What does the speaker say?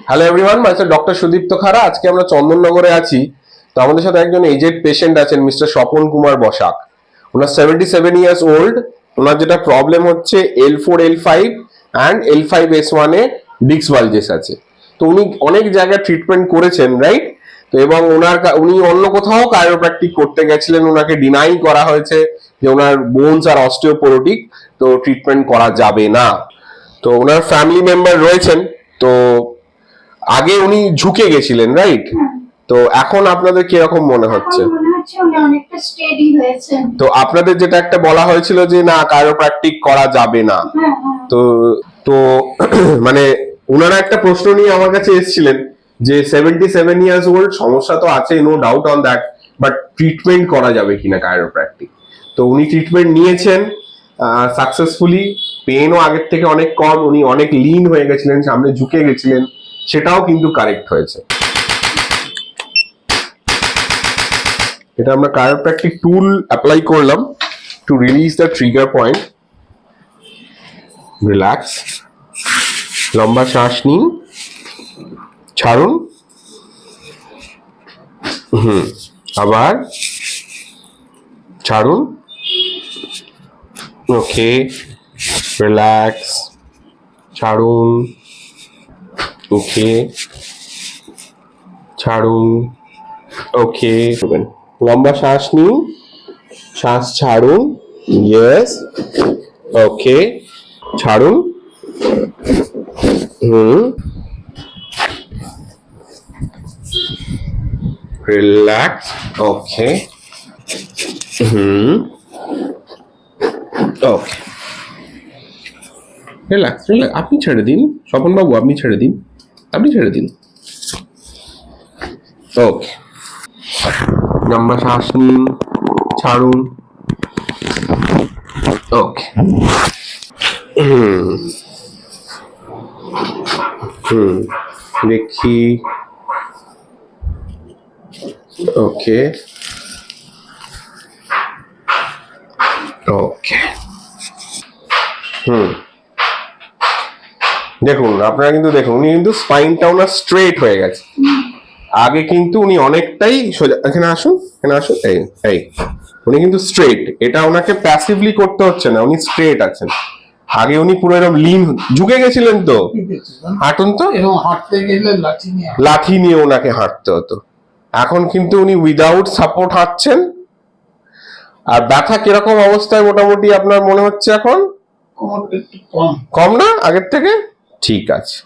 Hello everyone, myself doctor Sudipta খাড়া। আজকে আমরা চন্দননগরে আছি। তো আমাদের সাথে একজন এজেড পেশেন্ট আছেন, মিস্টার স্বপন কুমার বসাক। ওনার 77 ইয়ার্স ওল্ড। ওনার যেটা প্রবলেম হচ্ছে L4 L5 and L5S1 A disk বালজেস আছে। তো উনি অনেক জায়গায় ট্রিটমেন্ট করেছেন, রাইট? তো এবং উনি অন্য কোথাও কায়োপ্র্যাকটিক করতে গেছিলেন, ওনাকে ডিনাই করা হয়েছে যে ওনার বোনস আর অস্টিওপোরোটিক, তো ট্রিটমেন্ট করা যাবে না। তো ওনার ফ্যামিলি মেম্বার রয়েছেন। তো আগে উনি ঝুঁকে গেছিলেন, রাইট? তো এখন আপনাদের কিরকম মনে হচ্ছে? তো আপনাদের যেটা একটা বলা হয়েছিল যে না, কায়োপ্র্যাকটিক করা যাবে না, তো তো মানে ওনারা একটা প্রশ্ন নিয়ে আমার কাছে এসেছিলেন যে 77 ইয়ার্স ওল্ড, সমস্যা তো আছে, no doubt on that, but treatment করা যাবে কিনা কায়োপ্র্যাকটিক। তো উনি ট্রিটমেন্ট নিয়েছেন সাকসেসফুলি। পেনও আগের থেকে অনেক কম, উনি অনেক লিন হয়ে গেছিলেন, সামনে ঝুঁকে গেছিলেন, সেটাও কিন্তু কারেক্ট হয়েছে। এটা আমরা কায়োপ্র্যাকটিক টুল অ্যাপ্লাই করলাম to release the trigger point. Relax, লম্বা শ্বাস নিন, ছাড়ুন, আবার ছাড়ুন। ওকে, রিল্যাক্স, ছাড়ুন, ওকে, ছাড়ুন, ওকে। লম্বা শ্বাস নিন, শ্বাস ছাড়ুন, ইয়েস, ওকে, ছাড়ুন, রিল্যাক্স, ওকে, ওকে, রিল্যাক্স, রিল্যাক্স। আপনি ছেড়ে দিন স্বপন বাবু, আপনি ছেড়ে দিন, আপনি ছেড়ে দিন। ওকে, লম্বা শ্বাস নিন, ছাড়ুন, ওকে, দেখি, ওকে, ওকে। দেখুন, আপনারা কিন্তু দেখুন, উনি কিন্তু স্পাইনটা ওনার স্ট্রেট হয়ে গেছে। আগে কিন্তু উনি অনেকটাই সোজা। এখানে আসুন, এখানে আসুন, এই এই উনি কিন্তু স্ট্রেট, এটা ওনাকে প্যাসিভলি করতে হচ্ছে না, উনি স্ট্রেট আছেন। আগে উনি পুরো এরকম লিন ঝুঁকে গেছিলেন। তো হাঁটুন তো, হাঁটতে গেলে লাঠি নিয়ে ওনাকে হাঁটতে হতো। এখন কিন্তু উনি উইদাউট সাপোর্ট হাঁটছেন। আর ব্যথা কিরকম অবস্থায় মোটামুটি আপনার মনে হচ্ছে এখন? কম কম না আগের থেকে? ঠিক আছে।